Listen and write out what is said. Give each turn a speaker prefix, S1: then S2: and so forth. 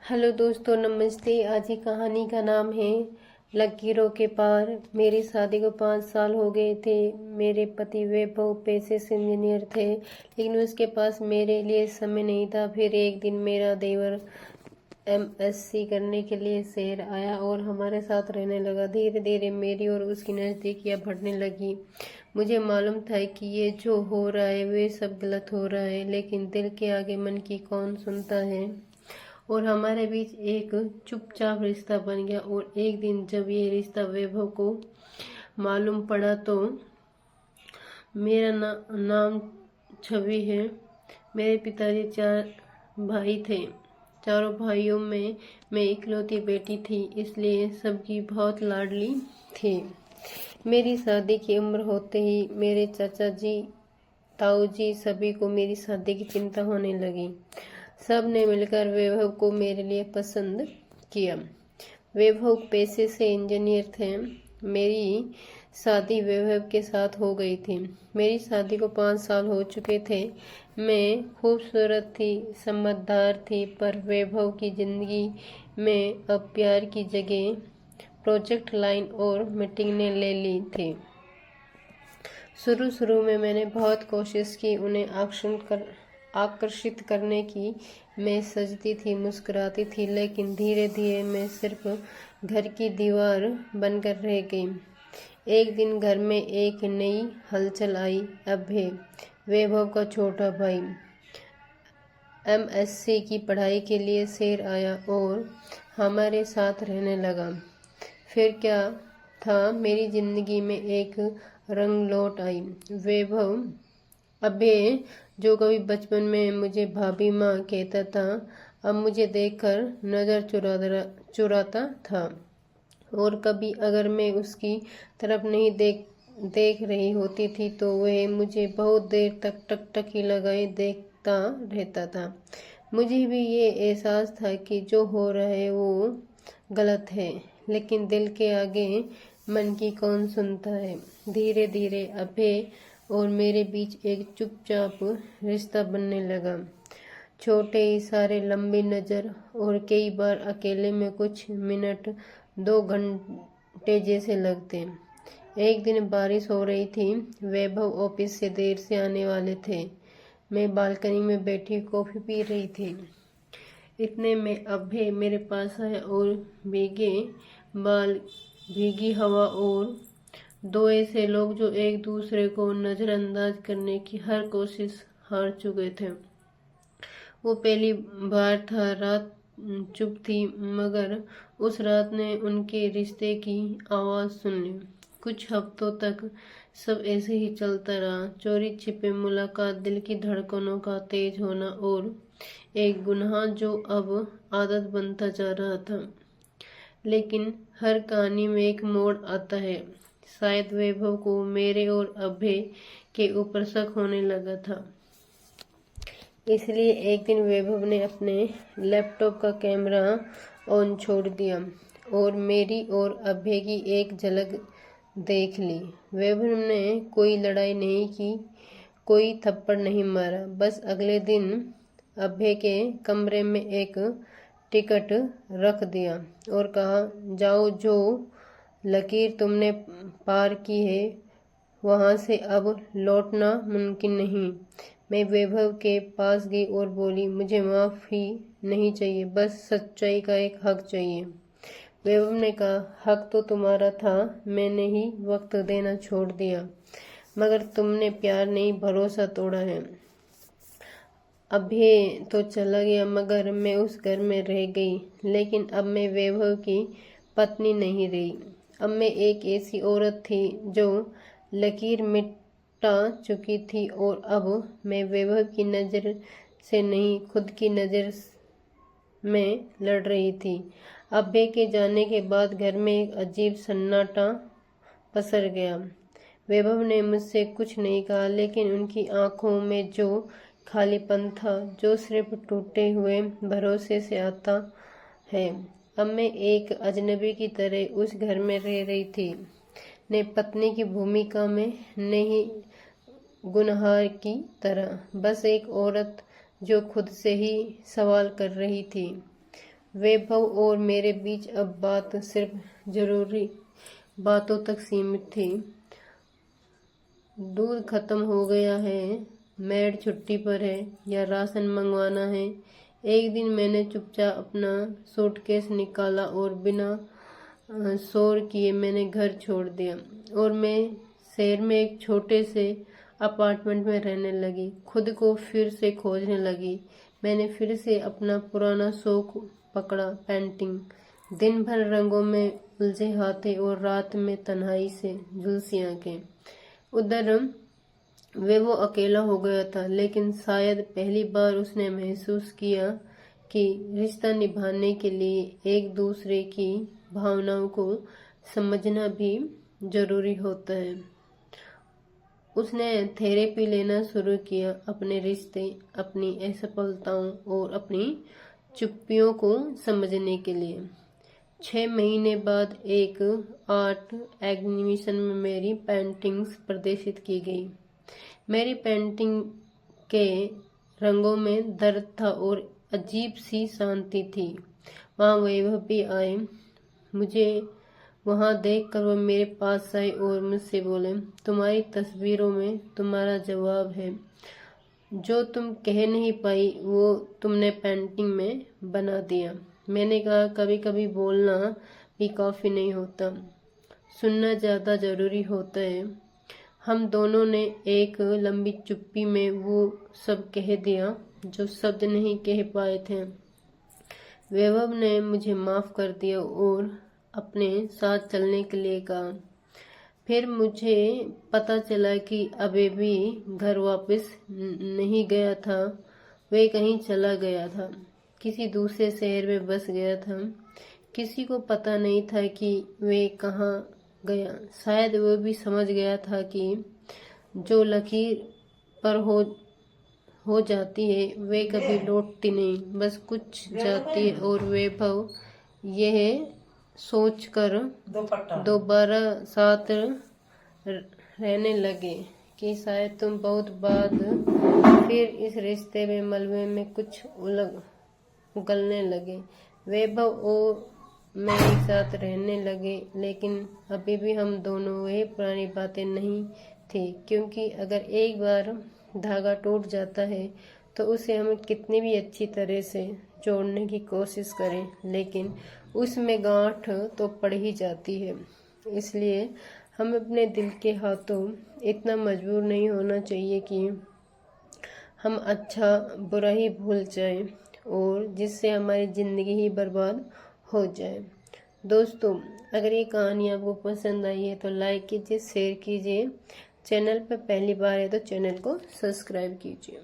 S1: Hello दोस्तों, नमस्ते। आज की कहानी का नाम है लकीरों के पार। मेरी शादी को 5 साल हो गए थे। मेरे पति वैभव पेशे से इंजीनियर थे, लेकिन उसके पास मेरे लिए समय नहीं था। फिर एक दिन मेरा देवर एमएससी करने के लिए शहर आया और हमारे साथ रहने लगा। धीरे धीरे मेरी और उसकी नज़दीकियाँ बढ़ने लगी। मुझे मालूम था कि ये जो हो रहा है वे सब गलत हो रहा है, लेकिन दिल के आगे मन की कौन सुनता है। और हमारे बीच एक चुपचाप रिश्ता बन गया। और एक दिन जब ये रिश्ता वैभव को मालूम पड़ा तो मेरा नाम छवि है। मेरे पिताजी 4 भाई थे। चारों भाइयों में मैं इकलौती बेटी थी, इसलिए सबकी बहुत लाडली थी। मेरी शादी की उम्र होते ही मेरे चाचा जी, ताऊ जी सभी को मेरी शादी की चिंता होने लगी। सब ने मिलकर वैभव को मेरे लिए पसंद किया। वैभव पेशे से इंजीनियर थे। मेरी शादी वैभव के साथ हो गई थी। मेरी शादी को 5 साल हो चुके थे। मैं खूबसूरत थी, समझदार थी, पर वैभव की जिंदगी में अब प्यार की जगह प्रोजेक्ट लाइन और मीटिंग ने ले ली थी। शुरू शुरू में मैंने बहुत कोशिश की उन्हें आकर्षित करने की। मैं सजती थी, मुस्कुराती थी, लेकिन धीरे धीरे मैं सिर्फ घर की दीवार बनकर रह गई। एक दिन घर में एक नई हलचल आई। अभय, वैभव का छोटा भाई, एमएससी की पढ़ाई के लिए शहर आया और हमारे साथ रहने लगा। फिर क्या था, मेरी जिंदगी में एक रंग लौट आई। वैभव, अभय, जो कभी बचपन में मुझे भाभी माँ कहता था, अब मुझे देखकर नज़र चुराता था। और कभी अगर मैं उसकी तरफ नहीं देख रही होती थी तो वह मुझे बहुत देर तक टकटकी लगाए देखता रहता था। मुझे भी ये एहसास था कि जो हो रहा है वो गलत है, लेकिन दिल के आगे मन की कौन सुनता है। धीरे धीरे अभय और मेरे बीच एक चुपचाप रिश्ता बनने लगा। छोटे इशारे, लंबी नज़र और कई बार अकेले में कुछ मिनट 2 घंटे जैसे लगते। एक दिन बारिश हो रही थी। वैभव ऑफिस से देर से आने वाले थे। मैं बालकनी में बैठी कॉफ़ी पी रही थी। इतने में अभय मेरे पास आया और भीगे बाल, भीगी हवा और 2 ऐसे लोग जो एक दूसरे को नज़रअंदाज करने की हर कोशिश हार चुके थे। वो पहली बार था। रात चुप थी, मगर उस रात ने उनके रिश्ते की आवाज़ सुन ली। कुछ हफ्तों तक सब ऐसे ही चलता रहा। चोरी छिपे मुलाकात, दिल की धड़कनों का तेज होना और एक गुनाह जो अब आदत बनता जा रहा था। लेकिन हर कहानी में एक मोड़ आता है। शायद वैभव को मेरे और अभय के ऊपर शक होने लगा था। इसलिए एक दिन वैभव ने अपने लैपटॉप का कैमरा ऑन छोड़ दिया और मेरी और अभय की एक झलक देख ली। वैभव ने कोई लड़ाई नहीं की, कोई थप्पड़ नहीं मारा। बस अगले दिन अभय के कमरे में एक टिकट रख दिया और कहा, जाओ, जो लकीर तुमने पार की है वहाँ से अब लौटना मुमकिन नहीं। मैं वैभव के पास गई और बोली, मुझे माफ़ी नहीं चाहिए, बस सच्चाई का एक हक चाहिए। वैभव ने कहा, हक तो तुम्हारा था, मैंने ही वक्त देना छोड़ दिया, मगर तुमने प्यार नहीं भरोसा तोड़ा है। अभय तो चला गया, मगर मैं उस घर में रह गई। लेकिन अब मैं वैभव की पत्नी नहीं रही। अब मैं एक ऐसी औरत थी जो लकीर मिटा चुकी थी और अब मैं वैभव की नज़र से नहीं, खुद की नज़र में लड़ रही थी। अभय के जाने के बाद घर में एक अजीब सन्नाटा पसर गया। वैभव ने मुझसे कुछ नहीं कहा, लेकिन उनकी आंखों में जो खालीपन था, जो सिर्फ टूटे हुए भरोसे से आता है। अब मैं एक अजनबी की तरह उस घर में रह रही थी, न पत्नी की भूमिका में, न ही गुनहगार की तरह, बस एक औरत जो खुद से ही सवाल कर रही थी, वैभव और मेरे बीच अब बात सिर्फ जरूरी बातों तक सीमित थी। दूध खत्म हो गया है, मेड छुट्टी पर है या राशन मंगवाना है। एक दिन मैंने चुपचाप अपना सूटकेस निकाला और बिना शोर किए मैंने घर छोड़ दिया और मैं शहर में एक छोटे से अपार्टमेंट में रहने लगी। खुद को फिर से खोजने लगी। मैंने फिर से अपना पुराना शौक पकड़ा, पेंटिंग। दिन भर रंगों में उलझे हाथे और रात में तन्हाई से झुलसी आंखें। उधर वो अकेला हो गया था, लेकिन शायद पहली बार उसने महसूस किया कि रिश्ता निभाने के लिए एक दूसरे की भावनाओं को समझना भी जरूरी होता है। उसने थेरेपी लेना शुरू किया, अपने रिश्ते, अपनी असफलताओं और अपनी चुप्पियों को समझने के लिए। 6 महीने बाद एक आर्ट एग्जीबिशन में मेरी पेंटिंग्स प्रदर्शित की गई। मेरी पेंटिंग के रंगों में दर्द था और अजीब सी शांति थी। वहाँ वैभव भी आए। मुझे वहाँ देखकर वो मेरे पास आए और मुझसे बोले, तुम्हारी तस्वीरों में तुम्हारा जवाब है। जो तुम कह नहीं पाई वो तुमने पेंटिंग में बना दिया। मैंने कहा, कभी कभी बोलना भी काफ़ी नहीं होता, सुनना ज़्यादा ज़रूरी होता है। हम दोनों ने एक लंबी चुप्पी में वो सब कह दिया जो शब्द नहीं कह पाए थे। वैभव ने मुझे माफ़ कर दिया और अपने साथ चलने के लिए कहा। फिर मुझे पता चला कि अबे भी घर वापस नहीं गया था। वे कहीं चला गया था, किसी दूसरे शहर में बस गया था। किसी को पता नहीं था कि वे कहाँ गया। शायद वो भी समझ गया था कि जो लकीर पर हो जाती है वे कभी लौटती नहीं, बस कुछ जाती है। और वैभव यह सोचकर दोबारा साथ रहने लगे कि शायद तुम बहुत बाद फिर इस रिश्ते में मलबे में कुछ उगलने लगे। वैभव और मैं एक साथ रहने लगे, लेकिन अभी भी हम दोनों वही पुरानी बातें नहीं थी, क्योंकि अगर एक बार धागा टूट जाता है तो उसे हम कितनी भी अच्छी तरह से जोड़ने की कोशिश करें, लेकिन उसमें गांठ तो पड़ ही जाती है। इसलिए हम अपने दिल के हाथों इतना मजबूर नहीं होना चाहिए कि हम अच्छा बुरा ही भूल जाएं और जिससे हमारी ज़िंदगी ही बर्बाद हो जाए। दोस्तों, अगर ये कहानी आपको पसंद आई है तो लाइक कीजिए, शेयर कीजिए। चैनल पर पहली बार है तो चैनल को सब्सक्राइब कीजिए।